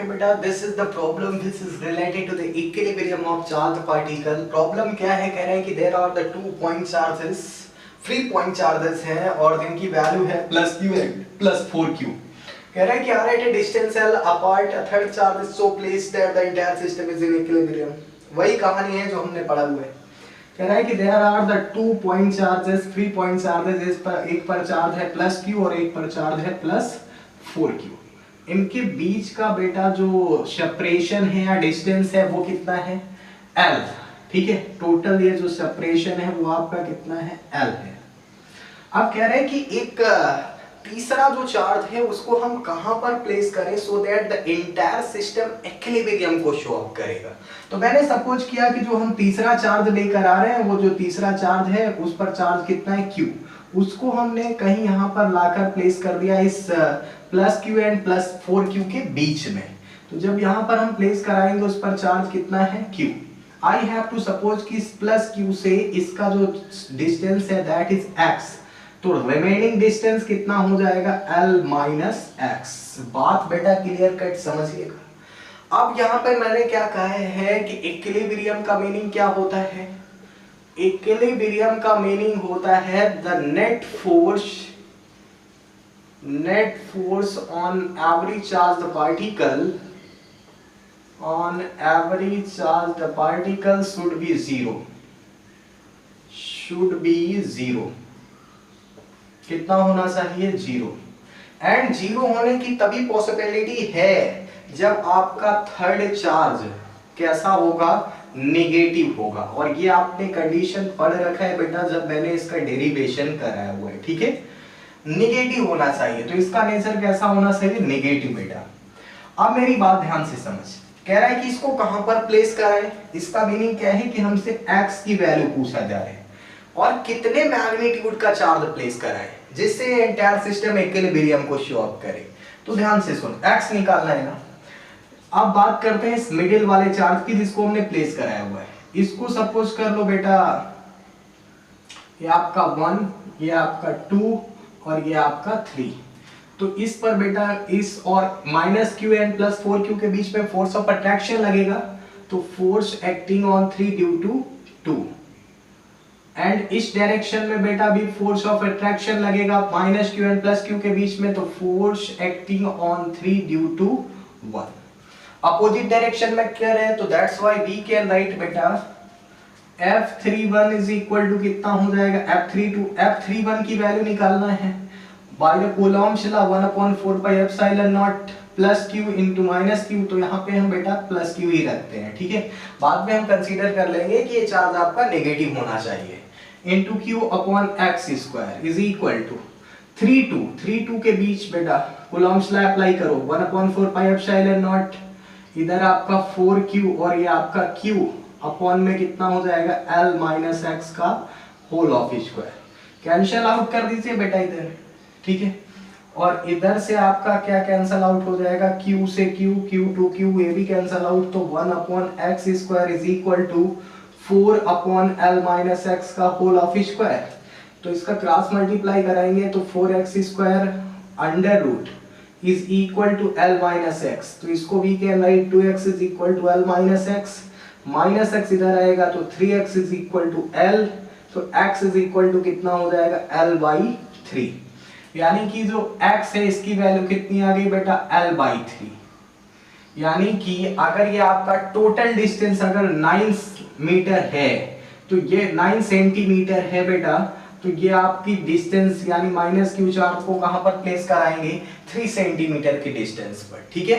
Okay बेटा, this is the problem which is related to the equilibrium of charged particle. Problem क्या है, कह रहे हैं कि there are the 2 point charges, free point charges हैं और जिनकी वैल्यू है plus Q and plus 4q. कह रहा है कि are at a distance L apart, a third charge is so placed that the entire system is in equilibrium. वही कहानी है जो हमने पढ़ा हुआ है. कह रहा है कि there are the 2 point charges, free point charges, इस पर एक पर चार्ज है प्लस q और एक पर चार्ज है प्लस 4q. इनके बीच का बेटा जो सेपरेशन है या डिस्टेंस है वो कितना है, L. ठीक है, टोटल ये जो सेपरेशन है वो आपका कितना है, L है. अब कह रहे हैं कि एक तीसरा जो चार्ज है उसको हम कहां पर प्लेस करें so that the entire system equilibrium को शो अप करेगा. तो मैंने सपोज किया कि जो हम तीसरा चार्ज लेकर आ रहे हैं वो जो तीसरा चार्ज है उस पर चार्ज कितना है, Q. उसको हमने कहीं यहां पर लाकर प्लेस कर दिया इस plus Q and plus 4q के बीच में. तो जब यहां पर हम प्लेस कराएंगे उस पर चार्ज कितना है, Q. I have to suppose कि इस प्लस q से इसका जो डिस्टेंस है दैट इज x. तो रिमेनिंग डिस्टेंस कितना हो जाएगा, L माइनस x. बात बेटा क्लियर कट समझिएगा. अब यहां पर मैंने क्या कहा है कि इक्विलिब्रियम का मीनिंग क्या होता है, इक्विलिब्रियम का मीनिंग होता है the net force on every charged particle should be zero. कितना होना चाहिए, 0. एंड 0 होने की तभी पॉसिबिलिटी है जब आपका थर्ड चार्ज कैसा होगा, नेगेटिव होगा. और ये आपने कंडीशन पढ़ रखा है बेटा जब मैंने इसका डेरिवेशन कराया हुआ है. ठीक है, नेगेटिव होना चाहिए. तो इसका नेचर कैसा होना चाहिए, नेगेटिव बेटा. अब मेरी बात ध्यान से समझ. कह रहा है कि इसको कहां पर प्लेस कराएं. इसका मीनिंग क्या है कि हमसे x की वैल्यू पूछा जा रहा है और कितने मैग्नीट्यूड का चार्ज प्लेस कराएं जिससे एंटायर सिस्टम इक्विलिब्रियम को शो अप करे. तो ध्यान से सुन, x निकालना है ना. अब बात करते हैं इस मिडिल वाले चार्ज की जिसको हमने प्लेस कराया हुआ है. इसको सपोज कर लो बेटा ये आपका 1, ये आपका 2 और ये आपका 3. तो इस पर बेटा इस और minus Q and plus 4q के बीच में फोर्स ऑफ अट्रैक्शन लगेगा. तो force acting on 3 due to 2. And इस डायरेक्शन में बेटा भी फोर्स ऑफ अट्रैक्शन लगेगा minus Q and plus q के बीच में. तो force acting on 3 due to 1. Opposite direction में क्या है, तो that's why we can write बेटा F31 इज इक्वल टू कितना हो जाएगा, F31 की वैल्यू निकालना है bye the Coulomb's law 1/4 pi epsilon not plus q into minus q. तो यहाँ पे हम बेटा प्लस q ही रखते हैं. ठीक है, बाद में हम कंसीडर कर लेंगे कि ये चार्ज आपका नेगेटिव होना चाहिए. Into q upon x square is equal to 3 के बीच बेटा कूलॉम्स लॉ अप्लाई करो 1/4 पाई एप्सिलॉन नॉट. इधर आपका 4q और ये आपका q अपॉन में कितना हो जाएगा, L माइनस x का whole of square. Cancel out कर दीजिए बेटा इधर. ठीक है, और इधर से आपका क्या कैंसिल आउट हो जाएगा, q से q to q ये भी कैंसिल आउट. तो 1/x square is equal to 4/L minus x का होल ऑफ स्क्वायर. तो इसका क्रॉस मल्टीप्लाई कराएंगे तो 4x square under root is equal to L minus x. तो इसको भी can write 2x is equal to L minus x. Minus x इधर आएगा तो 3x is equal to L. तो x इज इक्वल टू कितना हो जाएगा, L बाई 3. यानी कि जो x है इसकी वैल्यू कितनी आ गई बेटा, L बाई 3. यानी कि अगर ये आपका टोटल डिस्टेंस अगर 9 मीटर है तो ये 9 सेंटीमीटर है बेटा. तो ये आपकी डिस्टेंस यानी माइनस क्यू चार्ज को कहां पर प्लेस कराएंगे, 3 सेंटीमीटर के डिस्टेंस पर. ठीक है,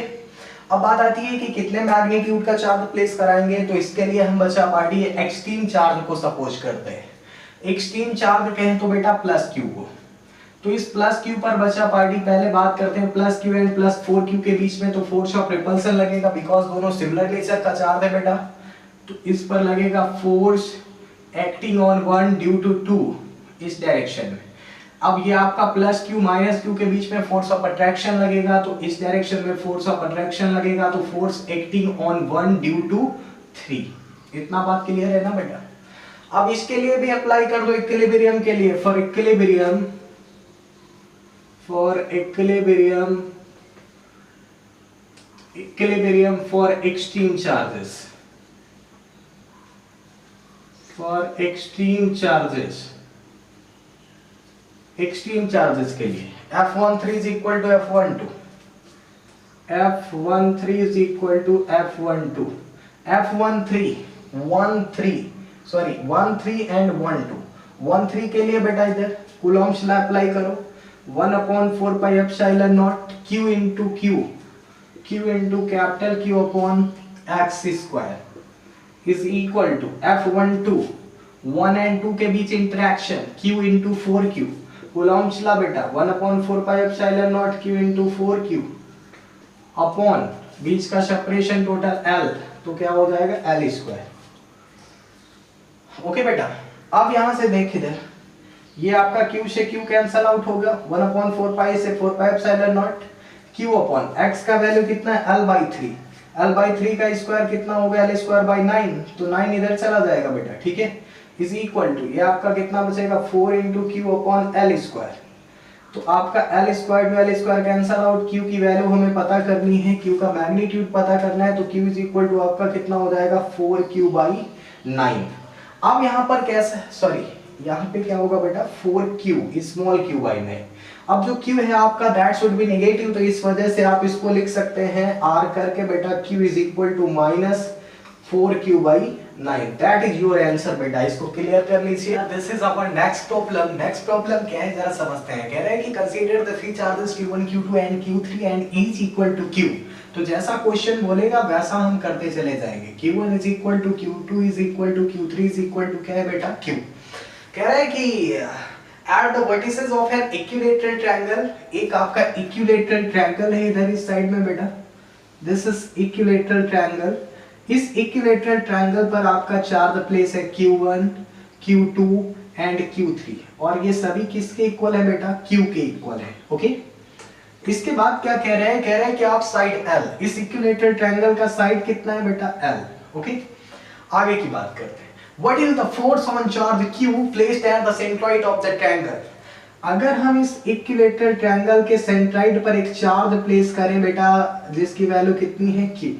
अब बात आती है कि कितने मैग्नीट्यूड का चार्ज प्लेस कराएंगे. तो इसके लिए हम बचा पार्टी एक्सट्रीम चार्ज को सपोज करते हैं. एक्सट्रीम चार्ज कहें तो बेटा प्लस क्यू को. तो इस प्लस क्यू पर बचा पार्टी पहले बात करते हैं plus Q and plus 4q के बीच में. तो फोर्स ऑफ रिपल्सन लगेगा बिकॉज दोनों सिमिलर नेचर का चार्ज है बेटा. तो इस पर लगेगा force acting on 1 due to 2 इस डायरेक्शन में. अब ये आपका प्लस क्यू माइनस क्यू के बीच में फोर्स ऑफ अट्रैक्शन लगेगा. तो इस डायरेक्शन में फोर्स ऑफ अट्रैक्शन लगेगा. तो force acting on 1 due to 3. इतना बात क्लियर है ना बेटा. अब इसके लिए भी अप्लाई कर दो इक्विलिब्रियम के लिए. For equilibrium equilibrium for extreme charges, for extreme charges, extreme charges के लिए F13 is equal to F12, F13 is equal to F12, F13 and 13 के लिए बेटा इधर कूलॉम्स लॉ अप्लाई करो, 1/4 pi epsilon naught Q into capital Q upon x square is equal to F12 1 and 2 के बीच interaction Q into 4Q, Coulomb's law बेटा 1/4 pi epsilon naught Q into 4Q upon बीच का separation total L, तो क्या हो जाएगा L square. Okay बेटा, अब यहां से देख इधर, ये आपका Q से Q कैंसल आउट होगा, 1/4 पाई से 4 पाई epsilon naught Q upon x का वैल्यू कितना है L/3, L/3 का स्क्वायर कितना हो गया L स्क्वायर बाई 9, तो 9 इधर चला जाएगा बेटा, ठीक है, इज इक्वल टू ये आपका कितना बचेगा 4 into Q upon L square, तो आपका L square to L square cancel out, Q की वैल्यू हमें पता करनी है, Q का मैग्नीट्यूड पता करना है, तो Q इज इक्वल टू आपका कितना हो जाएगा 4Q बाई 9। अब यहाँ पर कैसे, सॉरी यहाँ पे क्या होगा बेटा 4Q स्मॉल q बाई 9, अब जो Q है आपका दैट शुड बी नेगेटिव, तो इस वजह से आप इसको लिख सकते हैं R करके बेटा Q is equal to minus 4Q by 9, that is your answer बेटा, इसको क्लियर कर लीजिए। This is our next problem. Next problem क्या है जरा समझते हैं। कह रहा है कि consider the three charges Q1 Q2 and Q3 and each equal to Q, तो जैसा क्वेश्चन बोलेगा वैसा हम करते चले जाएंगे। Q1 is equal to Q2 is equal to Q3 is equal to क्या है बेटा Q। कह रहा है कि at the vertices of an equilateral triangle, एक आपका इक्विलैटरल ट्रायंगल है इधर इस साइड में बेटा, दिस इज इक्विलैटरल ट्रायंगल, इस इक्विलैटरल ट्रायंगल पर आपका चार्ज प्लेस है Q1 Q2 एंड Q3, और ये सभी किसके इक्वल है बेटा Q के इक्वल है। ओके, इसके बाद क्या कह रहे हैं, कह रहे हैं कि आप साइड L, इस इक्विलैटरल ट्रायंगल का साइड कितना है बेटा L। ओके, आगे की बात करते हैं। What is the force on charge Q placed at the centroid of the triangle? अगर हम इस इक्विलैटरल ट्रायंगल के सेंट्राइड पर एक चार्ज प्लेस करें बेटा जिसकी वैल्यू कितनी है Q,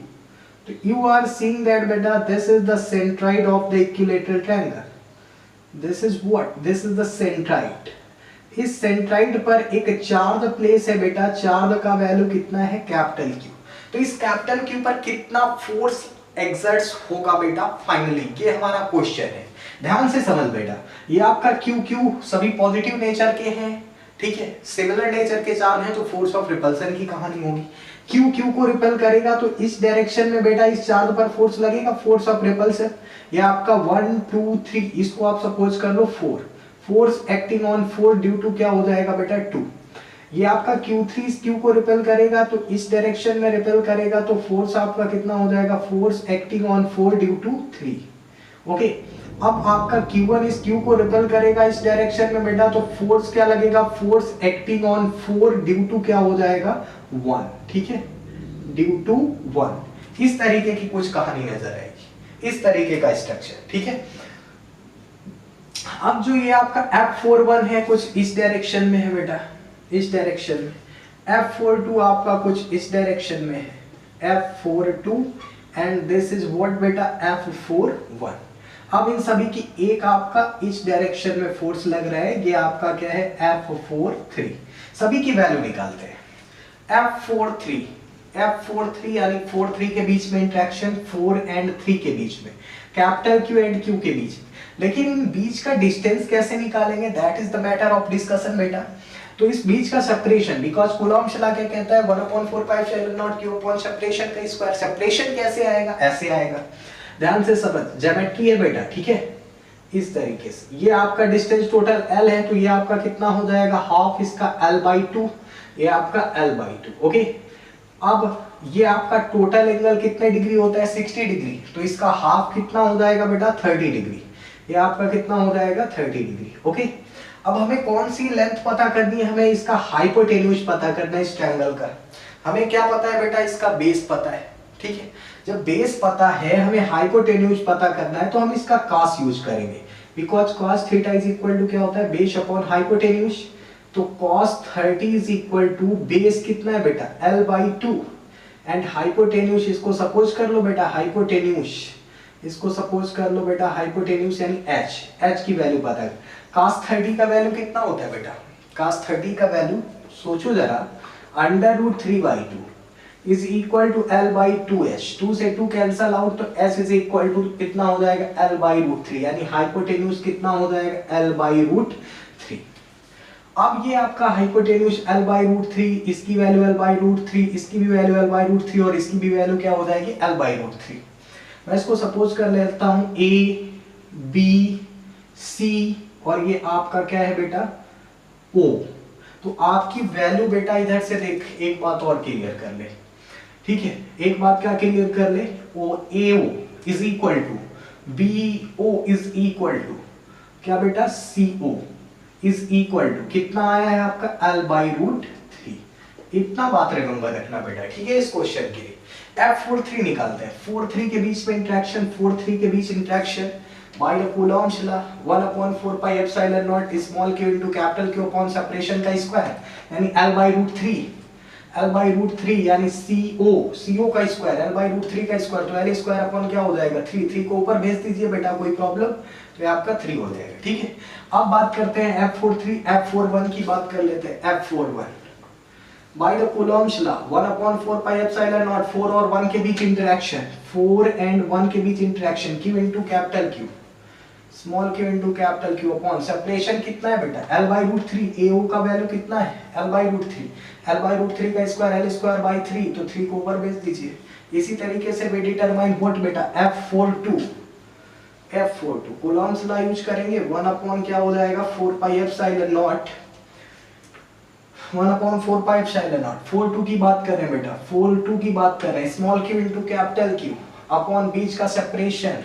तो you are seeing that बेटा this is the centroid of the equilateral triangle, this is what, this is the centroid, इस सेंट्राइड पर एक चार्ज प्लेस है बेटा, चार्ज का वैल्यू कितना है कैपिटल Q, तो इस कैपिटल Q पर कितना फोर्स एक्सर्ट्स होगा बेटा फाइनली, ये हमारा क्वेश्चन है। ध्यान से समझ बेटा, ये आपका Q सभी पॉजिटिव नेचर के हैं, ठीक है, सिमिलर नेचर के चार्ज हैं, तो फोर्स ऑफ रिपल्सन की कहानी होगी। Q को रिपेल करेगा तो इस डायरेक्शन में बेटा इस चार्ज पर फोर्स लगेगा, फोर्स ऑफ रिपल्सन, ये आपका 1 2 3, इसको आप सपोज कर लो 4, force acting on 4 due to क्या हो जाएगा बेटा 2, ये आपका Q3 इस Q को रिपेल करेगा तो इस डायरेक्शन में रिपेल करेगा, तो फोर्स आपका कितना हो जाएगा, force acting on 4 due to 3। Okay, अब आपका Q1 इस Q को रिपेल करेगा इस डायरेक्शन में बेटा, तो फोर्स क्या लगेगा, force acting on 4 due to क्या हो जाएगा 1, ठीक है, ड्यू टू 1। इस तरीके की कुछ कहानी नजर आएगी, इस तरीके का स्ट्रक्चर, ठीक है। अब जो ये आपका F41 है कुछ इस डायरेक्शन में है बेटा, इस डायरेक्शन में, F42 आपका कुछ इस डायरेक्शन में है, F42 and this is what बेटा F41। अब इन सभी की एक आपका इस डायरेक्शन में फोर्स लग रहा है, ये आपका क्या है F43, सभी की वैल्यू निकालते हैं। F43 यानी 4 3 के बीच में इंटरेक्शन, 4 एंड 3 के बीच में, कैपिटल Q एंड Q के बीच, लेकिन इन बीच का डिस्टेंस कैसे निकालेंगे, that is the matter of discussion बेटा। तो इस बीच का सेपरेशन, बिकॉज कूलॉम्स लॉ क्या कहता है 1/4 pi epsilon naught Q upon separation का स्क्वायर, सेपरेशन कैसे आएगा, ऐसे आएगा, ध्यान से समझ, ज्योमेट्री है बेटा, ठीक है, इस तरीके से। ये आपका डिस्टेंस टोटल L है, तो ये आपका कितना हो जाएगा हाफ इसका L/2, ये आपका L/2। ओके, अब ये आपका टोटल एंगल कितने डिग्री होता है 60 डिग्री, तो इसका हाफ कितना हो जाएगा बेटा 30 डिग्री, ये आपका कितना हो जाएगा 30 डिग्री। ओके, अब हमें कौन सी लेंथ पता करनी है, हमें इसका हाइपोटेन्यूज पता करना है इस ट्रायंगल का। हमें क्या पता है बेटा, इसका बेस पता है, ठीक है, जब बेस पता है हमें हाइपोटेन्यूज पता करना है, तो हम इसका कॉस यूज करेंगे, because cos theta is equal to क्या होता है बेस अपॉन हाइपोटेन्यूज, तो cos 30 is equal to base कितना है बेटा L/2, एंड हाइपोटेन्यूस इसको सपोज कर लो बेटा हाइपोटेन्यूस, इसको सपोज कर लो बेटा हाइपोटेन्यूस यानी h की वैल्यू पता है। cos 30 का वैल्यू कितना होता है बेटा, cos 30 का वैल्यू सोचो जरा √3/2 इज इक्वल टू L/2h, 2 से 2 कैंसल आउट तो s इज इक्वल टू कितना हो जाएगा L/√3 यानी हाइपोटेन्यूस कितना हो जाएगा L/√3। अब ये आपका हाइपोटेन्यूस L/√3, इसकी वैल्यू L/√3, इसकी भी वैल्यू L/√3 और इसकी भी वैल्यू क्या हो जाएगी L/√3। मैं इसको सपोज कर लेता हूं A B C और ये आपका क्या है बेटा O। तो आपकी वैल्यू बेटा इधर से देख एक बात और क्लियर कर ले, ठीक है, एक बात क्या क्लियर कर ले, AO is equal to BO is equal to क्या बेटा CO इज इक्वल टू कितना आया है आपका L/√3। इतना बात रिमेंबर रखना बेटा, ठीक है। इस क्वेश्चन के लिए F43 निकालते हैं, 4-3 के बीच में इंटरेक्शन, 4-3 के बीच interaction by the Coulomb's law 1/4 pi epsilon naught small q into capital Q upon separation का स्क्वायर यानी L/√3 यानी CO का स्क्वायर L/√3 का स्क्वायर तो L स्क्वायर अपॉन क्या हो जाएगा 3 को ऊपर भेज दीजिए बेटा, कोई प्रॉब्लम, तो ये आपका 3 हो जाएगा, ठीक है। अब बात करते हैं F41 की बात कर लेते हैं। F41 bye the Coulomb's law 1/4 pi epsilon not 4 और 1 के बीच इंटरेक्शन, 4 एंड 1 के बीच interaction Q into capital Q small q into capital Q upon separation कितना है बेटा L/√3, AO का वैल्यू कितना है L/√3 का स्क्वायर L स्क्वायर बाय 3 तो 3 को ऊपर भेज दीजिए। इसी तरीके से वे डिटरमाइन व्हाट बेटा F42 कूलॉम्स लॉ यूज करेंगे 1 अपॉन क्या हो जाएगा 4 पाई epsilon not 1/4 pi epsilon not 4/2 की बात कर रहे हैं बेटा, 4/2 की बात कर रहे हैं small q into capital Q upon बीच का सेपरेशन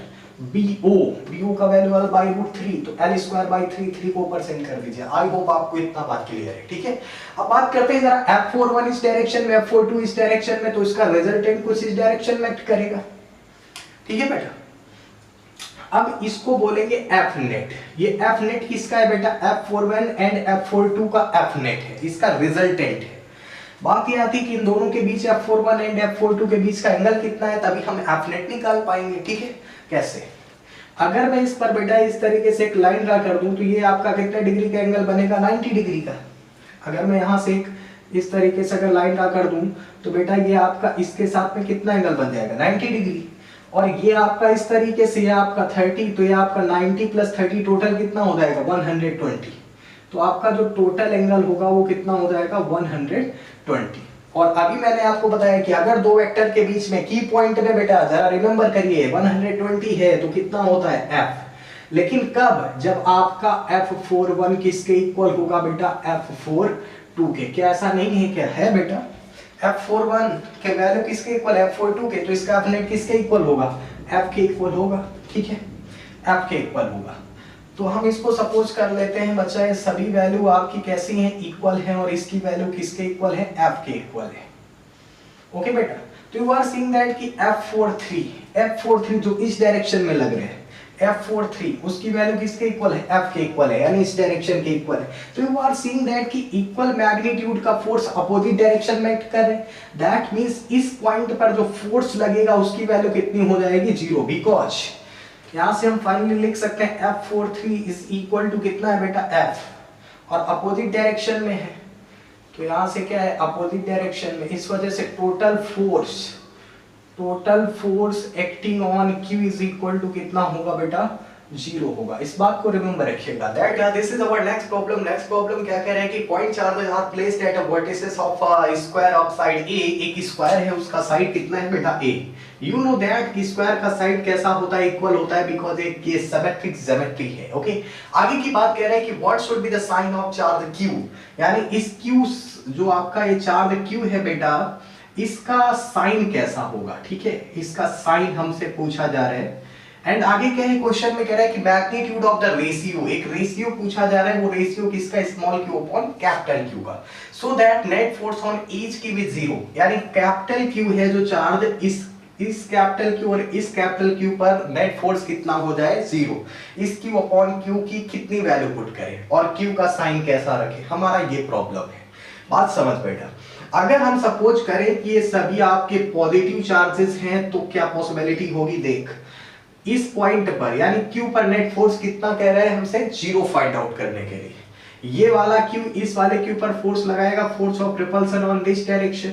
BO का वैल्यू L/√3 तो L स्क्वायर बाय 3 को ऊपर सेंड कर दीजिए। आई होप आपको इतना बात क्लियर है, ठीक है। अब बात करते हैं जरा F41 इस डायरेक्शन में, F42 इस डायरेक्शन में, तो इसका रिजल्टेंट कुछ इस डायरेक्शन में एक्ट करेगा, ठीक है बेटा। अब इसको बोलेंगे F नेट। ये F नेट किसका है बेटा F41 एंड F42 का F नेट है, इसका रिजल्टेंट है। बात ये आती है कि इन दोनों के बीच F41 एंड F42 के बीच का एंगल कितना है, तभी हम F नेट निकाल पाएंगे, ठीक है। कैसे, अगर मैं इस पर बेटा इस तरीके से एक लाइन ड्रा कर दूं तो ये आपका कितने डिग्री का एंगल बनेगा 90 डिग्री का। अगर मैं यहाँ से एक इस तरीके से अगर लाइन ड्रा कर दूं तो बेटा ये आपका इसके साथ में कितना एंगल बन जाएगा 90 डिग्री, और ये आपका इस तरीके से ये आपका 30 तो ये आपका 90 प्लस 30 टोटल कितना हो जाएगा 120। तो आपका जो टोटल एंगल होगा वो कितना हो जाएगा 120। और अभी मैंने आपको बताया कि अगर दो वेक्टर के बीच में की पॉइंट में बेटा जरा रिमेंबर करिए 120 है तो कितना होता है F, लेकिन कब, जब आपका F41 किसके इक्वल होगा बेटा F42 के। क्या ऐसा नहीं है, क्या है बेटा F41 के वैल्यू किसके इक्वल F42 के, तो इसका F नेट किसके इक्वल होगा F के इक्वल होगा, ठीक है, F के इक्वल होगा। तो हम इसको सपोज कर लेते हैं बच्चा ये सभी वैल्यू आपकी कैसी हैं इक्वल हैं, और इसकी वैल्यू किसके इक्वल है F के इक्वल है, ओके बेटा। तो यू आर सीइंग दैट कि F43 जो इस डायरेक्शन में लग रहे हैं F43 उसकी वैल्यू किसके इक्वल है F के इक्वल है, यानी इस डायरेक्शन के इक्वल है। तो यू आर सीइंग दैट कि इक्वल मैग्नीट्यूड का फोर्स अपोजिट डायरेक्शन में एक्ट कर रहे हैं। दैट मींस इस पॉइंट पर जो फोर्स लगेगा उसकी वैल्यू कितनी हो जाएगी 0, बिकॉज यहां से हम फाइनली लिख सकते हैं F43 इज इक्वल टू कितना है बेटा F, और अपोजिट डायरेक्शन में है तो यहां से क्या है अपोजिट डायरेक्शन में, इस वजह से total force acting on Q is equal to कितना होगा बेटा 0 होगा। इस बात को रिमेंबर रखिएगा। That this is our next problem. Next problem क्या कह रहे हैं कि point charges are placed at a vertices of square of side A। एक स्क्वायर है उसका साइड कितना है बेटा A। यू नो दैट कि स्क्वायर का साइड कैसा होता है इक्वल होता है, बिकॉज़ एक ये सिमेट्रिक ज्योमेट्री है, ओके। आगे की बात कह रहे हैं कि what should be the sign of charge Q, यानी इस Q जो आपका ये चार्ज Q है बेटा इसका साइन कैसा होगा, ठीक है, इसका साइन हमसे पूछा जा रहा है। एंड आगे क्या है क्वेश्चन में कह रहा है कि मैग्नीट्यूड ऑफ द रेशियो, एक रेशियो पूछा जा रहा है, वो रेशियो किसका small q upon capital Q का, so that net force on each की विद 0, यानी कैपिटल Q है जो चार्ज इस कैपिटल Q और इस कैपिटल Q पर नेट फोर्स कितना हो जाए 0। इस Q अपॉन Q की कितनी वैल्यू पुट करें और Q का साइन कैसा रखें, हमारा ये प्रॉब्लम है। बात समझ बेटा। अगर हम सपोज करें कि ये सभी आपके पॉजिटिव चार्जेस हैं तो क्या पॉसिबिलिटी होगी, देख इस पॉइंट पर यानी Q पर नेट फोर्स कितना कह रहे हैं हमसे, 0 फाइंड आउट करने के लिए। ये वाला Q इस वाले Q पर फोर्स लगाएगा, force of repulsion on this direction.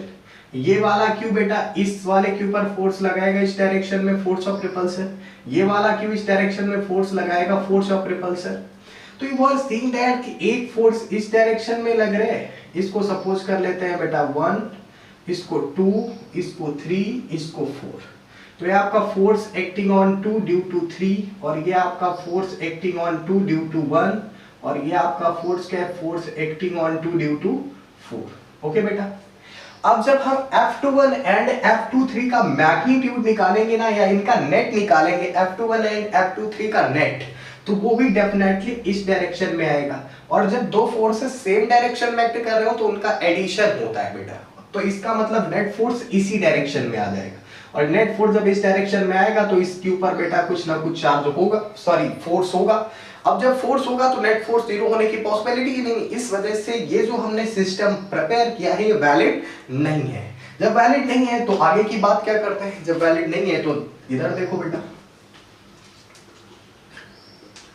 ये वाला Q बेटा इस वाले Q पर फोर्स लगाएगा इस डायरेक्शन में, फोर्स ऑफ रिपल्सन। ये वाला Q इस डायरेक्शन में फोर्स लगाएगा, फोर्स ऑफ रिपल्सन। तो यू आर सीइंग दैट कि एक फोर्स इस डायरेक्शन में लग रहा है, इसको सपोज कर लेते हैं बेटा 1, इसको 2, इसको 3, इसको 4। तो ये आपका force acting on 2 due to 3, और ये आपका force acting on 2 due to 1, और ये आपका फोर्स क्या है, force acting on 2 due to 4। Okay बेटा, अब जब हम F21 एंड F23 का मैग्नीट्यूड निकालेंगे ना, या इनका नेट निकालेंगे, F21 एंड F23 का नेट, तो वो भी डेफिनेटली इस डायरेक्शन में आएगा। और जब दो फोर्सेस सेम डायरेक्शन में एक्ट कर रहे हो तो उनका एडिशन होता है बेटा, तो इसका मतलब नेट फोर्स इसी डायरेक्शन में आ जाएगा। और नेट फोर्स जब इस डायरेक्शन में आएगा तो इसके ऊपर बेटा कुछ ना कुछ चार्ज होगा, सॉरी फोर्स होगा। अब जब फोर्स होगा तो नेट फोर्स 0 होने की पॉसिबिलिटी ही नहीं। इस वजह से ये जो हमने सिस्टम प्रिपेयर किया है ये वैलिड नहीं है। जब वैलिड नहीं है तो आगे की बात क्या करते हैं, जब वैलिड नहीं है तो इधर देखो बेटा,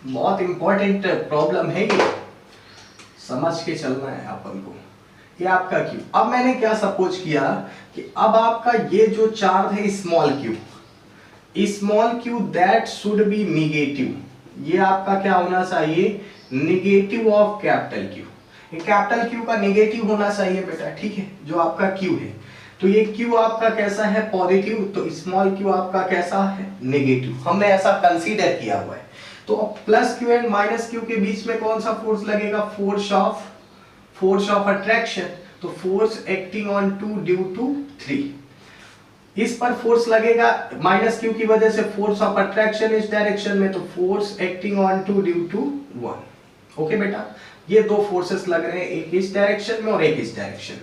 बहुत इंपॉर्टेंट प्रॉब्लम है ये, समझ के चलना है अपन को। ये आपका Q, अब मैंने क्या सपोज किया कि अब आपका ये जो चार्ज है small q that should be negative, ये आपका क्या होना चाहिए, निगेटिव ऑफ कैपिटल Q। ये कैपिटल Q का निगेटिव होना चाहिए बेटा, ठीक है, जो आपका Q है। तो ये Q आपका कैसा है, पॉजिटिव, तो स्मॉल q आपका कैसा है, नेगेटिव। हमने ऐसा कंसीडर किया हुआ है। तो plus Q and minus Q के बीच में कौन सा फोर्स लगेगा, फोर्स ऑफ अट्रैक्शन। तो force acting on 2 due to 3, इस पर फोर्स लगेगा माइनस Q की वजह से, फोर्स ऑफ अट्रैक्शन इस डायरेक्शन में, तो force acting on 2 due to 1। Okay बेटा, ये दो फोर्सेस लग रहे हैं, एक इस डायरेक्शन में और एक इस डायरेक्शन।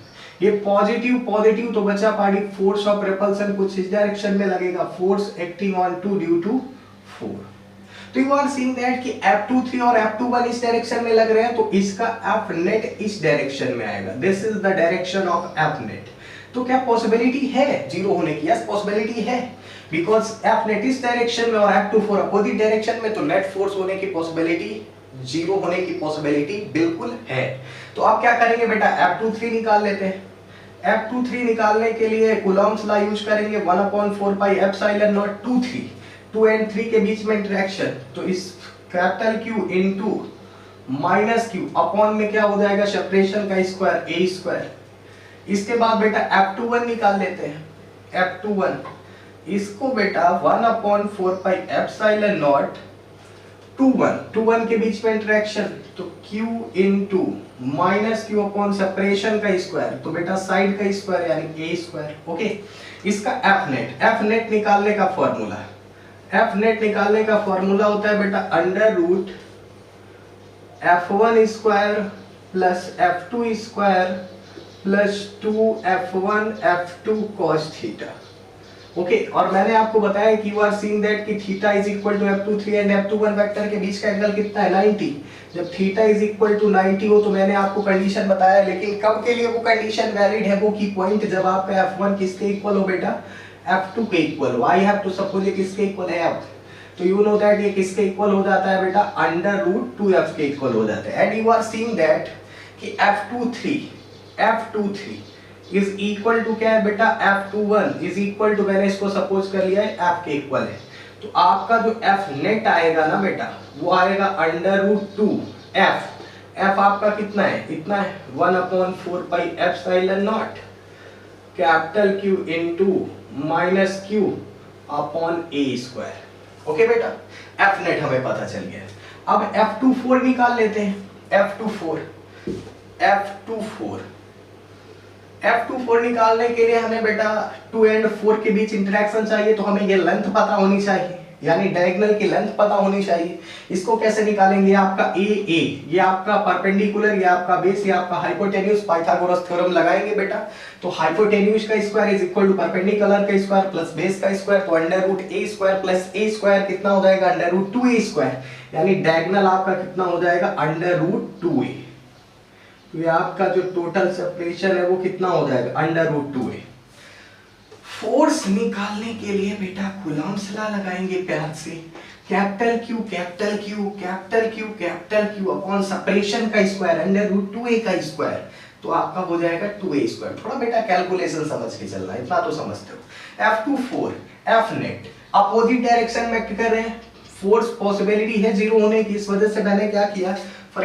ये पॉजिटिव तो बचा पार्टी, फोर्स ऑफ रिपल्सन कुछ इस डायरेक्शन में लगेगा, force acting on 2 due to 4। तो यू आर सीइंग दैट कि F23 और F21 इस डायरेक्शन में लग रहे हैं, तो इसका F नेट इस डायरेक्शन में आएगा। This is the direction of F net. तो क्या पॉसिबिलिटी है 0 होने की, यस पॉसिबिलिटी है, बिकॉज F नेट इस डायरेक्शन में और F24 अपोजिट डायरेक्शन में, तो नेट फोर्स होने की पॉसिबिलिटी, 0 होने की पॉसिबिलिटी बिल्कुल है। तो आप क्या करेंगे बेटा, F23 निकाल लेते हैं। F23 निकालने के लिए कूलॉम्स लॉ यूज करेंगे, 1/4 पाई एप्सिलॉन नॉट 2 एंड 3 के बीच में इंटरेक्शन, तो इस capital Q into minus Q upon में क्या हो जाएगा, सेपरेशन का स्क्वायर, a स्क्वायर। इसके बाद बेटा F21 निकाल लेते हैं, F21 इसको बेटा 1/4 पाई एप्सिलॉन नॉट 2 के बीच में इंटरेक्शन, तो Q into minus Q upon separation का स्क्वायर, तो बेटा साइड का स्क्वायर यानी a स्क्वायर। ओके, इसका F नेट निकालने का फॉर्मूला, F नेट निकालने का फॉर्मूला होता है बेटा under root F1 square plus F2 square plus 2F1 F2 cos theta. Okay, और मैंने आपको बताया कि यू आर सीइंग दैट कि theta is equal to F23 and F21 vector के बीच का एंगल कितना है, 90। जब थीटा इज इक्वल टू 90 हो तो मैंने आपको कंडीशन बताया, लेकिन कब के लिए वो कंडीशन वैलिड है, वो की पॉइंट जब आपका F1 किसके इक्वल हो बेटा, F2 के इक्वल हो। आई हैव टू सपोज ये किसके इक्वल है F, तो यू नो दैट ये किसके इक्वल हो जाता है बेटा, अंडर रूट 2F के इक्वल हो जाता है। And you are seeing that कि F23 इज इक्वल टू क्या है बेटा, F21 इज इक्वल टू, मैंने इसको सपोज कर लिया है F के इक्वल है, तो आपका जो F नेट आएगा ना बेटा, वो आएगा अंडर रूट 2F आपका कितना है, इतना है 1/4 pi epsilon naught capital Q into minus Q upon a square. Okay बेटा, F नेट हमें पता चल गया। अब F24 निकाल लेते हैं, F24 निकालने के लिए हमें बेटा 2 एंड 4 के बीच इंटरेक्शन चाहिए, तो हमें ये लेंथ पता होनी चाहिए, यानी डायगोनल की लेंथ पता होनी चाहिए। इसको कैसे निकालेंगे, आपका ये आपका परपेंडिकुलर, ये आपका बेस, ये आपका हाइपोटेन्यूज, पाइथागोरस थ्योरम लगाएंगे बेटा। तो हाइपोटेन्यूज का square is equal to perpendicular का स्क्वायर प्लस बेस का स्क्वायर, तो under root a square plus a square कितना हो जाएगा, अंडर रूट 2a स्क्वायर, यानी डायगोनल आपका कितना हो जाएगा, अंडर रूट 2a। तो ये आपका जो टोटल सेपरेशन है वो कितना हो जाएगा, √2a। फोर्स निकालने के लिए बेटा कूलम्ब्स लॉ लगाएंगे प्यार से, capital Q capital Q capital Q capital Q upon separation का स्क्वायर √2a का स्क्वायर, तो आपका हो जाएगा 2a स्क्वायर। थोड़ा बेटा कैलकुलेशन समझ के चलना है, इतना तो समझते हो। F24 F net opposite direction में कर रहे हैं, फोर्स पॉसिबिलिटी है जीरो होने की, इस वजह से मैंने क्या किया, फॉर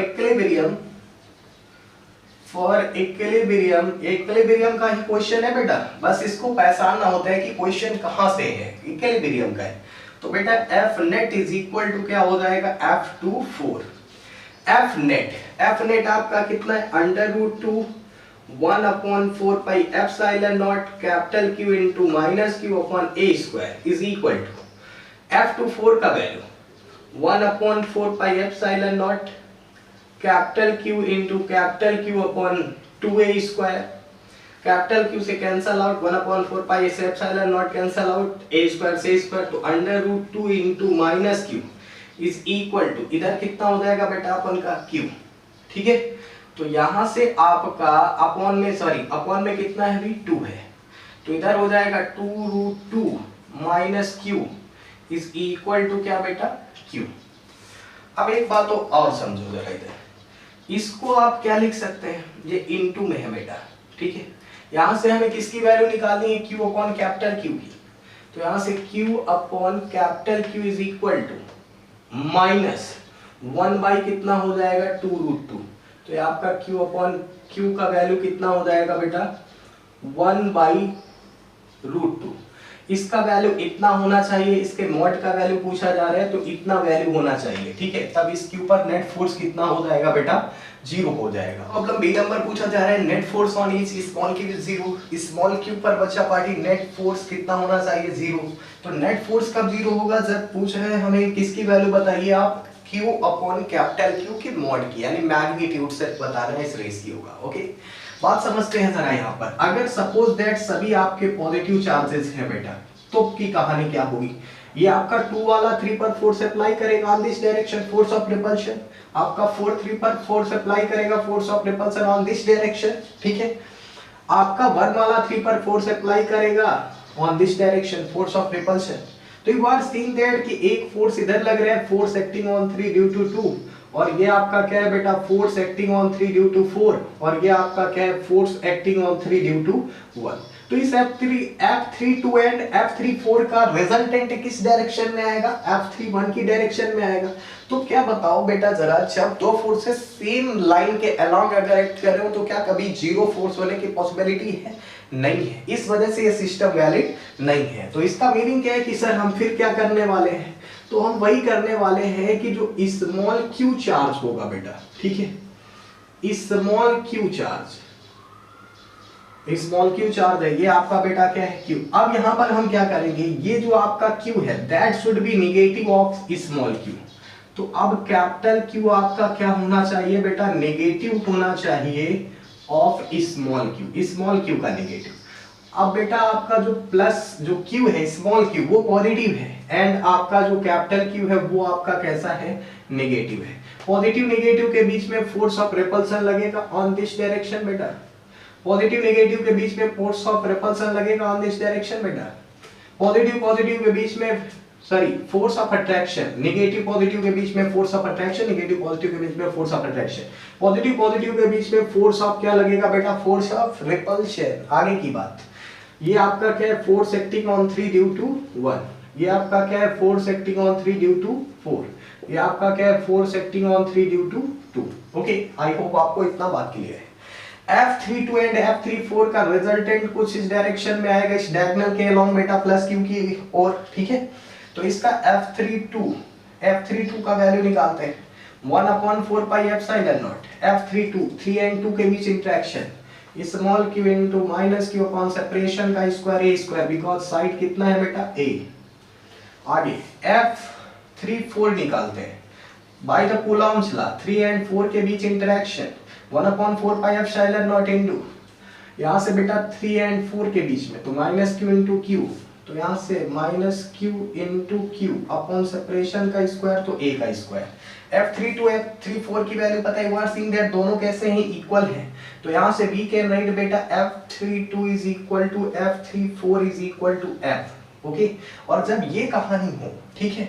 इक्विलिब्रियम का ही क्वेश्चन है बेटा, बस इसको पहचानना होता है कि क्वेश्चन कहां से है, इक्विलिब्रियम का है। तो बेटा F net is equal to क्या हो जाएगा, F24 F नेट आपका कितना है, √2 1/4 pi epsilon naught capital Q into minus Q upon a square is equal to F24 का value 1/4 pi epsilon naught capital Q into capital Q upon 2a square, capital Q से cancel out 1/4 pi से epsilon naught cancel out, a square से square, तो √2 into minus Q is equal to, इधर कितना हो जाएगा बेटा अपन का Q, ठीक है। तो यहां से आपका अपॉन में कितना है अभी 2 है, तो इधर हो जाएगा 2√2 minus Q is equal to क्या बेटा, Q। अब एक बात तो और समझो जरा, इधर इसको आप क्या लिख सकते हैं, ये इनटू में है बेटा, ठीक है। यहां से हमें किसकी वैल्यू निकालनी है, Q अपॉन कैपिटल Q की, तो यहां से Q upon capital Q is equal to minus 1 by कितना हो जाएगा 2√2, तो ये आपका Q अपॉन Q का वैल्यू कितना हो जाएगा बेटा 1/√2। इसका वैल्यू इतना होना चाहिए, इसके मॉड का वैल्यू पूछा जा रहा है तो इतना वैल्यू होना चाहिए, ठीक है। तब इसके ऊपर नेट फोर्स कितना हो जाएगा बेटा, 0 हो जाएगा। प्रॉब्लम बी नंबर पूछा जा रहा है, net force on each small q is 0, small q पर बचा पार्टी नेट फोर्स कितना होना चाहिए, 0। तो नेट फोर्स कब 0 होगा, जब पूछ रहे हैं हमें किसकी वैल्यू बताइए आप, Q अपॉन कैपिटल Q की मॉड की, यानी मैग्नीट्यूड से बता रहे हैं इस रेशियो का, ओके। बात समझते हैं जरा यहाँ पर, अगर सपोज दैट सभी आपके पॉजिटिव चार्जेस हैं बेटा, तो की कहानी क्या होगी, ये आपका 2 वाला 3 पर फोर्स अप्लाई करेगा on this direction, force of repulsion, आपका 4 3 पर फोर्स अप्लाई करेगा force of repulsion on this direction, ठीक है। आपका 1 वाला 3 पर फोर्स अप्लाई करेगा on this direction, force of repulsion. तो यू आर सीइंग दैट कि एक फोर्स इधर लग रहा है, force acting on 3 due to 2, और ये आपका क्या है बेटा, force acting on 3 due to 4, और ये आपका क्या है, force acting on 3 due to 1। तो इस F32 एंड F34 का रिजल्टेंट किस डायरेक्शन में आएगा, F31 की डायरेक्शन में आएगा। तो क्या बताओ बेटा जरा, जब दो फोर्सेस सेम लाइन के अलोंग अगर एक्ट कर रहे हो तो क्या कभी जीरो फोर्स होने की पॉसिबिलिटी है, नहीं है। इस वजह से ये सिस्टम वैलिड नहीं है। तो इसका मीनिंग क्या है कि सर हम फिर क्या करने वाले हैं, तो हम वही करने वाले हैं कि जो स्मॉल q चार्ज होगा बेटा, ठीक है, स्मॉल q चार्ज है, ये आपका बेटा क्या है q। अब यहां पर हम क्या करेंगे, ये जो आपका q है that should be negative of small q। तो अब कैपिटल Q आपका क्या होना चाहिए बेटा, नेगेटिव होना चाहिए ऑफ स्मॉल q का नेगेटिव। अब बेटा आपका जो प्लस जो q है स्मॉल q वो पॉजिटिव है, एंड आपका जो कैपिटल Q है वो आपका कैसा है, नेगेटिव है। पॉजिटिव नेगेटिव के बीच में फोर्स ऑफ रिपल्सन लगेगा ऑन दिस डायरेक्शन बेटा, पॉजिटिव नेगेटिव के बीच में फोर्स ऑफ रिपल्सन लगेगा ऑन दिस डायरेक्शन बेटा। पॉजिटिव के बीच में force of attraction, negative positive के बीच में force of attraction, negative positive के बीच में फोर्स ऑफ अट्रैक्शन। पॉजिटिव के बीच में फोर्स ऑफ क्या लगेगा बेटा, फोर्स ऑफ रिपल्शन। आगे की बात, ये आपका क्या है, force acting on 3 due to 1, ये आपका क्या है, force acting on 3 due to 4, ये आपका क्या है, force acting on 3 due to 2। Okay, I hope आपको इतना बात क्लियर है। F32 एंड F34 का रिजल्टेंट कुछ इस डायरेक्शन में आएगा, इस डायगोनल के अलोंग बेटा प्लस q की ओर, ठीक है। तो इसका F32 का वैल्यू निकालते हैं, 1/4 pi epsilon not F32 3 and 2 के बीच interaction, small q into minus q upon separation का square a square, because side कितना है बेटा a। आगे F34 निकालते हैं by the Coulomb's law, 3 and 4 के बीच interaction 1/4 pi epsilon naught into, यहां से बेटा 3 एंड 4 के बीच में तो माइनस q इनटू q, तो यहां से minus q into q upon separation का स्क्वायर तो a का स्क्वायर, F3 टू F34 की वैल्यू पता है, यू आर सीइंग दैट दोनों कैसे हैं, इक्वल हैं। तो यहाँ से वी कैन राइट बेटा F32 is equal to F34 is equal to F। Okay, और जब ये कहानी हो, ठीक है,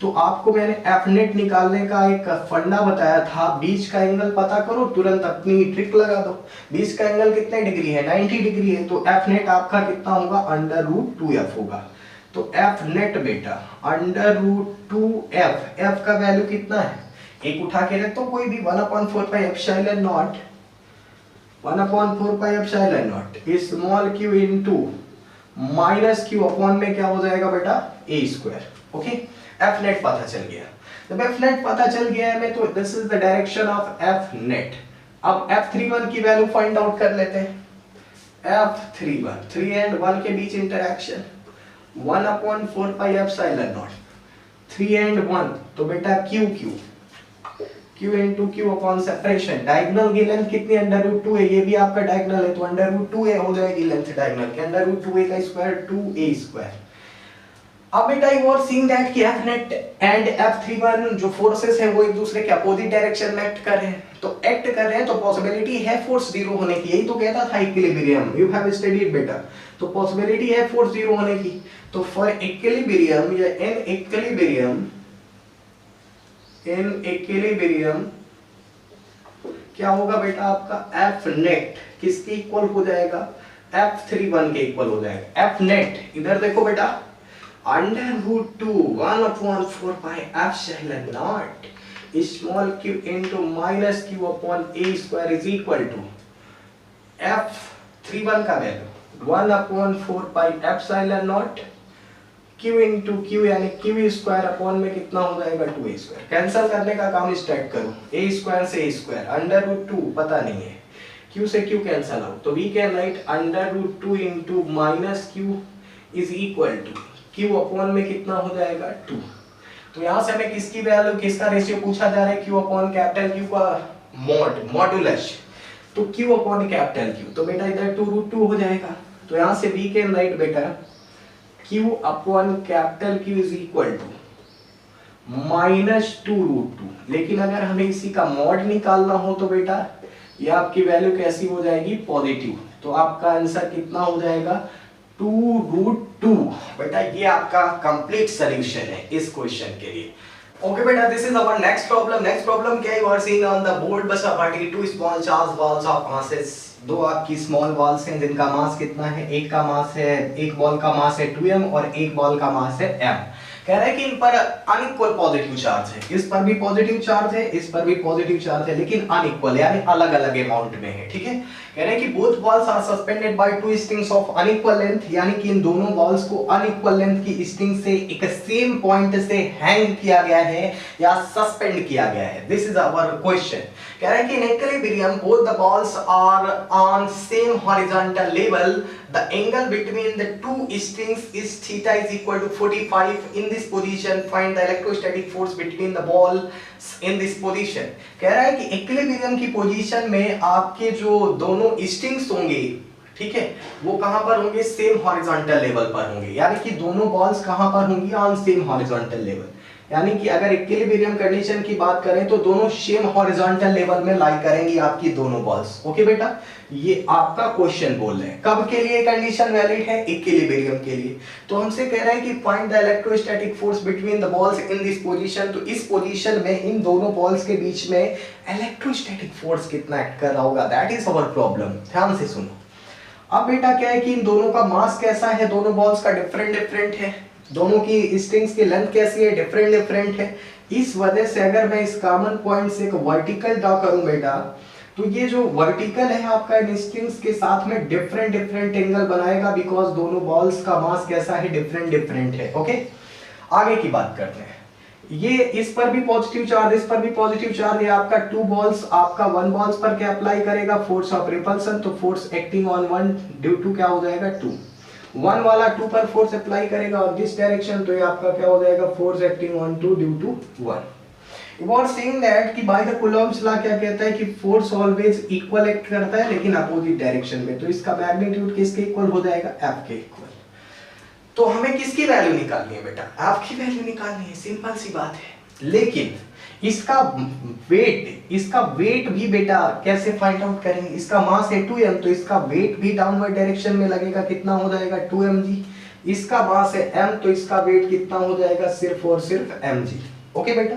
तो आपको मैंने एफ नेट निकालने का एक फंडा बताया था, बीच का एंगल पता करो, तुरंत अपनी ट्रिक लगा दो। बीच का एंगल कितने डिग्री है, 90 डिग्री है, तो एफ नेट आपका कितना होगा, √2f होगा। तो एफ नेट बेटा √2f, एफ का वैल्यू कितना है, एक उठा के रख तो कोई भी 1/4 pi epsilon not, 1/4 pi epsilon naught small q into minus q upon में क्या हो जाएगा बेटा a²। ओके, एफ नेट पता चल गया। जब एफ नेट पता चल गया है तो this is the direction of F net. अब F31 की वैल्यू फाइंड आउट कर लेते हैं। F31, 3 एंड 1 के बीच interaction 1/4 pi epsilon naught, 3 and 1 तो बेटा q into q upon separation. Diagonal की लेंथ कितनी, √2 है, ये भी आपका डायगोनल है तो √2a हो जाएगी लेंथ डायगोनल के, √2a का स्क्वायर 2a²। अब बेटा यू आर सीइंग दैट कि एफ नेट एंड F31 जो फोर्सेस हैं वो एक दूसरे के अपोजिट डायरेक्शन में एक्ट कर रहे हैं, तो एक्ट कर रहे हैं तो पॉसिबिलिटी है फोर्स जीरो होने की, यही तो कहता था इक्विलिब्रियम, यू हैव स्टडीड बेटा, तो पॉसिबिलिटी है फोर्स जीरो होने की। तो फॉर इक्विलिब्रियम या इन इक्विलिब्रियम क्या होगा बेटा, आपका एफ नेट किसके इक्वल हो जाएगा, F31 के इक्वल हो जाएगा। एफ नेट इधर देखो बेटा √2 1/4 pi epsilon naught small q into minus q upon a² is equal to F31 का value 1/4 pi epsilon naught q into q यानी q² अपॉन में कितना हो जाएगा 2a²। कैंसिल करने का काम स्टार्ट करो, a² से a², √2 पता नहीं है, q से q कैंसिल आउट, तो we can write √2 into minus q is equal to q upon में कितना हो जाएगा 2। तो यहां से हमें किसकी वैल्यू, किसका रेशियो पूछा जा रहा है, q अपॉन कैपिटल Q का मॉडुलस, तो q अपॉन कैपिटल Q, तो बेटा इधर 2√2 हो जाएगा। तो यहां से वी कैन राइट बेटा q upon capital Q is equal to -2√2। लेकिन अगर हमें इसी का मॉड निकालना हो तो बेटा ये आपकी वैल्यू कैसी हो जाएगी, पॉजिटिव, तो आपका आंसर कितना हो जाएगा 2√2। बेटा ये आपका कंप्लीट सॉल्यूशन है इस क्वेश्चन के लिए। ओके बेटा, this is our next problem. Next problem क्या है, you are seeing on the board बस a party two small charge balls of masses, दो आपकी स्मॉल बॉल्स हैं जिनका मास कितना है, एक का मास है, एक बॉल का मास है 2m और एक बॉल का मास है m। कह रहा है कि इन पर अनइक्वल पॉजिटिव चार्ज है, इस पर भी पॉजिटिव चार्ज है, इस पर भी पॉजिटिव चार्ज है, लेकिन अनइक्वल यानी अलग अलग अमाउंट में है, ठीक है। कह रहे हैं कि both balls are suspended by two strings of unequal length, यानी कि इन दोनों बॉल्स को अनइक्वल लेंथ की स्ट्रिंग से एक सेम पॉइंट से हैंग किया गया है या सस्पेंड किया गया है। This is our question. कह रहा है कि in equilibrium both the balls are on same horizontal level, the angle between the two strings is theta is equal to 45. In this position find the electrostatic force between the balls in this position। कह रहा है कि equilibrium की position में आपके जो दोनों strings होंगे, ठीक है, वो कहां पर होंगे, सेम हॉरिजॉन्टल लेवल पर होंगे, यानी कि दोनों बॉल्स कहां पर होंगी, ऑन सेम हॉरिजॉन्टल लेवल। यानी कि अगर इक्विलिब्रियम कंडीशन की बात करें तो दोनों सेम हॉरिजॉन्टल लेवल में लाई करेंगी आपकी दोनों बॉल्स। ओके बेटा, ये आपका क्वेश्चन बोल रहे हैं कब के लिए कंडीशन वैलिड है, इक्विलिब्रियम के लिए। तो हमसे कह रहा है कि find the electrostatic force between the balls in this position, तो इस पोजीशन में इन दोनों बॉल्स के बीच में इलेक्ट्रोस्टैटिक फोर्स कितना एक्ट कर रहा होगा, दैट इज आवर प्रॉब्लम। ध्यान से सुनो। अब बेटा क्या है कि इन दोनों का मास कैसा है, दोनों बॉल्स का डिफरेंट है, दोनों की स्ट्रिंग्स की लेंथ कैसी है, डिफरेंट है। इस वजह से अगर मैं इस कॉमन पॉइंट से एक वर्टिकल ड्रॉ करूं बेटा, तो ये जो वर्टिकल है आपका इन स्ट्रिंग्स के साथ में डिफरेंट एंगल बनाएगा, बिकॉज दोनों बॉल्स का मास कैसा है, डिफरेंट है। ओके, आगे की बात करते हैं। ये इस पर भी पॉजिटिव चार्ज, इस पर भी पॉजिटिव चार्ज, ये आपका टू बॉल्स, आपका वन बॉल्स पर क्या अप्लाई करेगा, फोर्स ऑफ रिपल्सन, तो force acting on one due to क्या हो जाएगा 2। वन वाला 2 पर फोर्स अप्लाई करेगा और दिस डायरेक्शन, तो ये आपका क्या हो जाएगा, force acting on 2 due to 1। You are seeing that कि बाय द कूलॉम्स लॉ क्या कहता है कि फोर्स ऑलवेज इक्वल एक्ट करता है लेकिन अपोजिट डायरेक्शन में, तो इसका मैग्नीट्यूड किसके इक्वल हो जाएगा, F के इक्वल। तो हमें किसकी वैल्यू निकालनी है बेटा, F की वैल्यू निकालनी है, सिंपल सी बात है। लेकिन इसका वेट भी बेटा कैसे फाइंड आउट करेंगे, इसका मास है 2m तो इसका वेट भी डाउनवर्ड डायरेक्शन में लगेगा, कितना हो जाएगा 2mg। इसका मास है m तो इसका वेट कितना हो जाएगा सिर्फ और सिर्फ mg। ओके बेटा,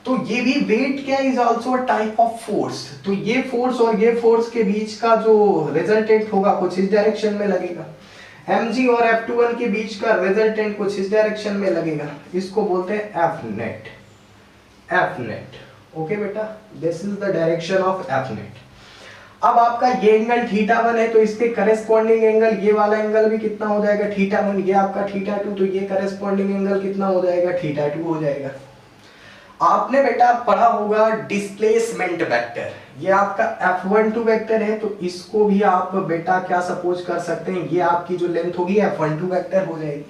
तो ये भी वेट क्या is also a type of force. तो ये फोर्स और ये फोर्स के बीच का जो रिजल्टेंट होगा कुछ इस डायरेक्शन में लगेगा, mg और F21 के बीच का रिजल्टेंट कुछ इस डायरेक्शन में लगेगा, इसको बोलते हैं F net। ओके बेटा, this is the direction of F net। अब आपका ये एंगल θ1 है तो इसके करेस्पॉन्डिंग एंगल ये वाला एंगल भी कितना हो जाएगा θ1, ये आपका θ2 तो ये करेस्पॉन्डिंग एंगल कितना हो जाएगा θ2 हो जाएगा। आपने बेटा पढ़ा होगा डिस्प्लेसमेंट वेक्टर, ये आपका F12 वेक्टर है तो इसको भी आप बेटा क्या सपोज कर सकते हैं, ये आपकी जो लेंथ होगी F12 वेक्टर हो जाएगी।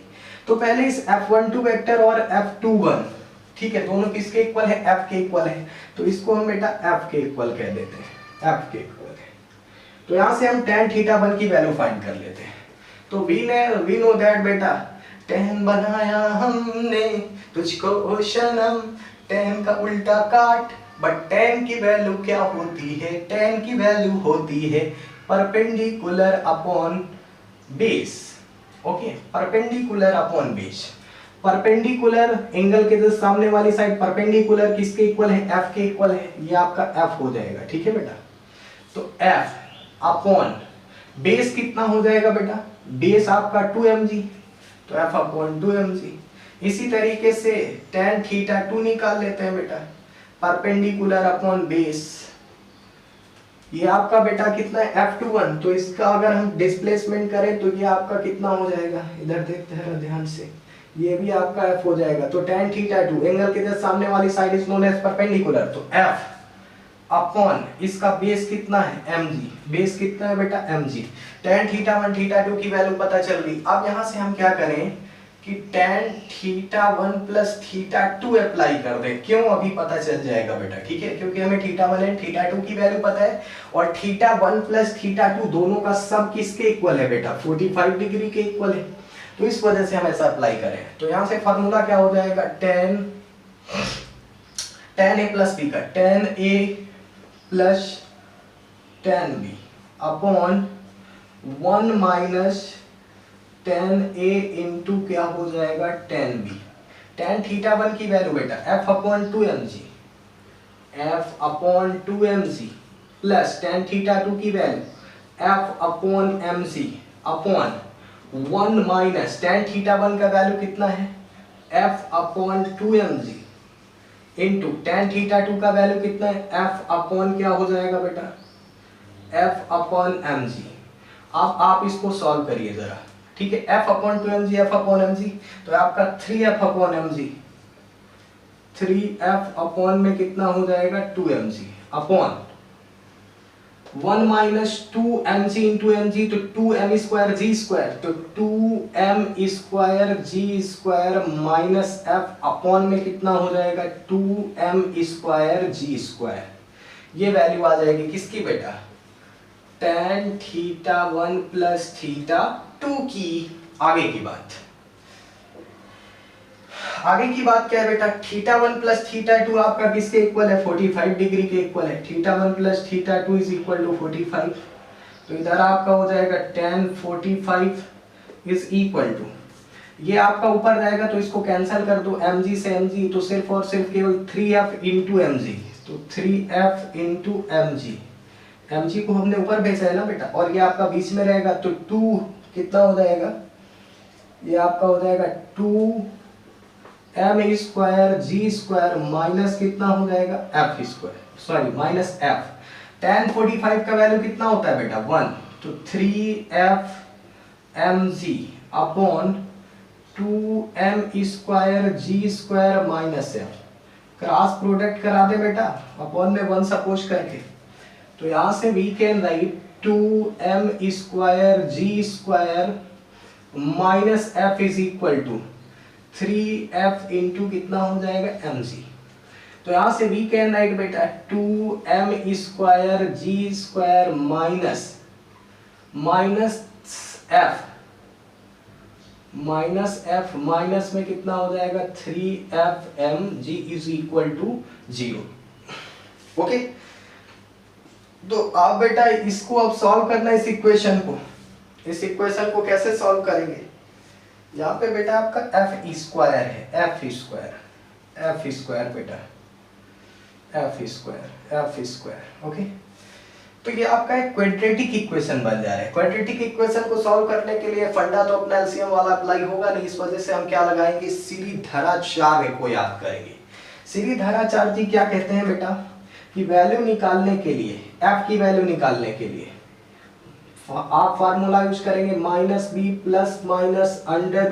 तो पहले इस F12 वेक्टर और F21 ठीक है दोनों किसके इक्वल है, F के इक्वल है, तो इसको हम बेटा F के इक्वल कह देते हैं, F के इक्वल है। तो यहां से हम tan θ1 की वैल्यू फाइंड कर लेते हैं। तो वी नो दैट बेटा tan बनाया हमने तुझको सनम, tan का उल्टा काट, बट tan की वैल्यू क्या होती है, tan की वैल्यू होती है perpendicular upon base. Okay, perpendicular upon base, perpendicular angle के जस्ट सामने वाली साइड परपेंडिकुलर किसके इक्वल है, F के इक्वल है, ये आपका F हो जाएगा। ठीक है बेटा, तो F अपॉन बेस कितना हो जाएगा बेटा, बेस आपका 2mg तो F अपॉन 2mg। इसी तरीके से tan θ2 निकाल लेते हैं बेटा, परपेंडिकुलर अपॉन बेस, ये आपका बेटा कितना है F21 तो इसका अगर हम डिस्प्लेसमेंट करें तो ये आपका कितना हो जाएगा, इधर देखते हैं ध्यान से, ये भी आपका F हो जाएगा। तो tan θ2 एंगल के जस्ट सामने वाली side is known as perpendicular, तो F अपॉन इसका बेस कितना है mg, बेस कितना है बेटा mg। tan θ1 θ2 की वैल्यू पता चल गई। अब यहां से हम क्या करें कि tan θ1 प्लस θ2 अप्लाई कर दें, क्यों अभी पता चल जाएगा बेटा। ठीक है, क्योंकि हमें θ1 एंड θ2 की वैल्यू पता है और θ1 प्लस θ2 दोनों का सम किसके इक्वल है बेटा, 45 डिग्री के इक्वल है, तो इस वजह से हम ऐसा अप्लाई करें। तो यहां से फार्मूला क्या हो जाएगा, tan a प्लस b का tan a plus tan b upon 1 minus tan a into क्या हो जाएगा tan b। tan θ1 की वैल्यू बेटा F upon 2mg, F upon 2mg plus tan θ2 की value F upon mg upon 1 minus tan θ1 का value कितना है F upon 2mg into tan θ2 का वैल्यू कितना है F अपॉन क्या हो जाएगा बेटा F अपॉन mg। अब आप इसको सॉल्व करिए जरा। ठीक है, F upon 2mg F upon mg तो आपका 3F upon mg, 3F upon में कितना हो जाएगा 2mg upon 1 minus 2mg into mg तो 2m स्क्वायर g स्क्वायर, तो 2m square g square minus f upon में कितना हो जाएगा 2m स्क्वायर g स्क्वायर। ये वैल्यू आ जाएगी किसकी बेटा, tan θ1 प्लस θ2 की। आगे की बात क्या है बेटा, θ1 प्लस θ2 आपका किसके इक्वल है, 45 डिग्री के इक्वल है। θ1 प्लस θ2 इज इक्वल टू 45, तो इधर आपका हो जाएगा tan 45 इज इक्वल टू, ये आपका ऊपर रहेगा तो इसको कैंसिल कर दो, mg से mg तो सिर्फ और सिर्फ केवल 3f इंटू mg, तो 3f इंटू mg, mg को हमने ऊपर भेजा है ना बेटा, और ये आपका बीच में रहेगा तो 2 कितना हो जाएगा, ये आपका हो जाएगा 2m square g square minus कितना हो जाएगा f square, sorry minus f। tan 45 का वैल्यू कितना होता है बेटा 1, तो 3f mg upon 2m square g square minus f, cross product करा दे बेटा अपॉन में 1 सपोज करके, तो यहां से we can write 2m square g square minus f is equal to 3f into कितना हो जाएगा mg। तो यहां से वी कैन राइट बेटा 2m square g square minus f minus F minus में कितना हो जाएगा 3Fmg is equal to 0। Okay, तो आप बेटा इसको अब सॉल्व करना, इस इक्वेशन को कैसे सॉल्व करेंगे। यहाँ पे बेटा आपका एफ स्क्वायर है, एफ स्क्वायर बेटा, एफ स्क्वायर। ओके, तो ये आपका एक क्वाड्रेटिक इक्वेशन बन जा रहा है। क्वाड्रेटिक इक्वेशन को सॉल्व करने के लिए फंडा तो अपना एलसीएम वाला अप्लाई होगा नहीं, इस वजह से हम क्या लगाएंगे, सीरीधराचार्य को याद करेंगे। सीरीधराचार्य जी क्या कहते हैं बेटा कि वैल्यू निकालने के लिए, एफ की वैल्यू निकालने के लिए आप फार्मूला यूज करेंगे minus b plus minus under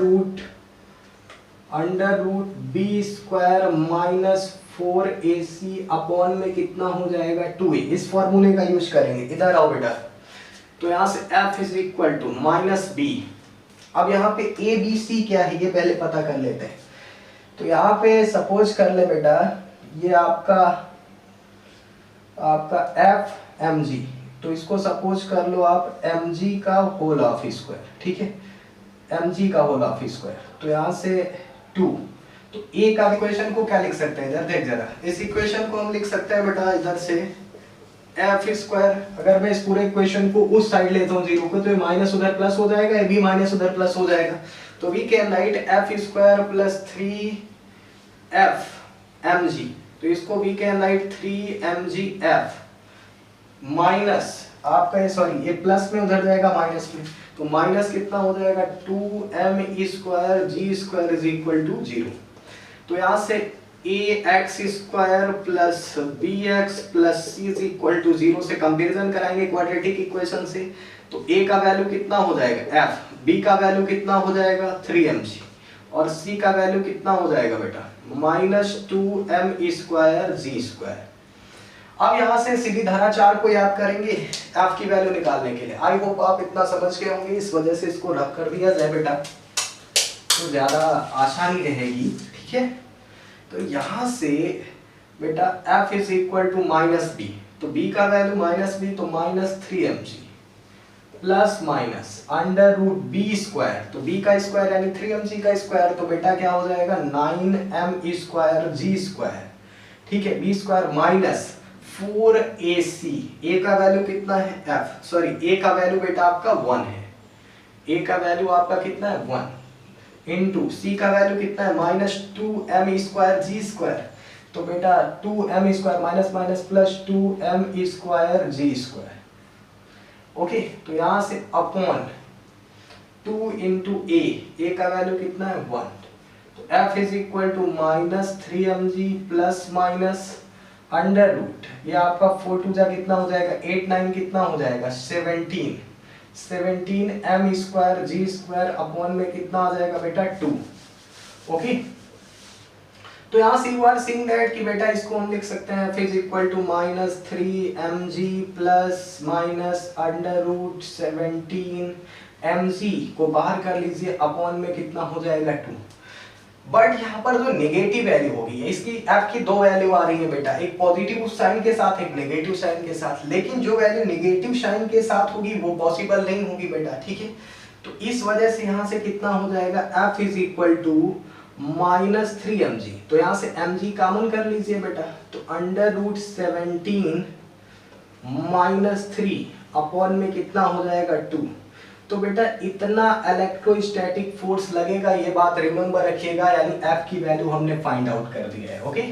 root b square minus 4ac upon में कितना हो जाएगा 2a। इस फॉर्मूले का यूज करेंगे। इधर आओ बेटा, तो यहां से f is equal to minus b. अब यहाँ पे a b c क्या है ये पहले पता कर लेते हैं। तो यहाँ पे सपोज कर ले बेटा ये आपका f mg, तो इसको सपोज कर लो आप mg का होल ऑफ स्क्वायर, ठीक है, mg का होल ऑफ स्क्वायर। तो यहाँ से 2, तो ए का इक्वेशन को क्या लिख सकते हैं, इधर देख जरा, इस इक्वेशन को हम लिख सकते हैं बेटा इधर से एफ स्क्वायर। अगर मैं इस पूरे इक्वेशन को उस साइड लेता हूँ 0 को, तो ये माइनस उधर प्लस हो जाएगा, ये भी माइनस उधर प्लस हो जाएगा। तो we can write f square plus 3f mg, तो इसको we can write 3mg f minus आपका, सॉरी ये प्लस में उधर जाएगा माइनस में, तो माइनस कितना हो जाएगा 2m square g square is equal to 0। तो यहाँ से ax square plus bx plus c is equal to 0 से कंपैरिजन कराएंगे क्वाड्रेटिक इक्वेशन से। तो a का वैल्यू कितना हो जाएगा f, b का वैल्यू कितना हो जाएगा 3mg और c का वैल्यू कितना हो जाएगा बेटा minus 2m square g square. अब यहाँ से सीरीधराचार्य को याद करेंगे f की वैल्यू निकालने के लिए। आई होप आप इतना समझ गए होंगे, इस वजह से इसको रख कर दिया जाए बेटा तो ज्यादा आसानी रहेगी, ठीक है। तो यहाँ से बेटा f is equal to minus b, तो b का वैल्यू माइनस बी, तो minus 3mg plus minus under root b square, तो b का स्क्वायर यानी 3mg का स्क्वायर, तो बेटा क्या हो जाएगा 9m स्क्वायर g स्क्वायर, ठीक है, b square minus 4ac, a का वैल्यू कितना है f, सॉरी a का वैल्यू बेटा आपका 1 है, a का वैल्यू आपका कितना है 1 इंटू c का वैल्यू कितना है minus 2m square g square, तो बेटा 2m square minus minus plus 2m square g square. Okay, तो यहां से अपॉन 2 इंटू a का वैल्यू कितना है 1, तो f is equal to minus 3mg plus minus under root, ये आपका 4 टू जा कितना हो जाएगा 8 9 कितना हो जाएगा 17m square g square upon में कितना आ जाएगा बेटा 2। ओके, तो यहाँ से यू आर सीइंग दैट कि बेटा इसको हम लिख सकते हैं f is equal to minus 3mg plus minus under root 17mg को बाहर कर लीजिए अपॉन में कितना हो जाएगा 2। बट यहाँ पर जो नेगेटिव वैल्यू होगी, इसकी f की दो वैल्यू आ रही है बेटा, एक पॉजिटिव साइन के साथ एक नेगेटिव साइन के साथ, लेकिन जो वैल्यू नेगेटिव साइन के साथ होगी वो पॉसिबल नहीं होगी बेटा, ठीक है। तो इस वजह से यहाँ से कितना हो जाएगा f is equal to minus 3mg, तो यहाँ से mg कॉमन कर लीजिए बेटा, तो अंडर रूट 17 माइनस 3 अपॉन में कितना हो जाएगा 2। तो बेटा इतना इलेक्ट्रोस्टैटिक फोर्स लगेगा, ये बात रिमेंबर रखिएगा, यानी f की वैल्यू हमने फाइंड आउट कर दिया है। ओके।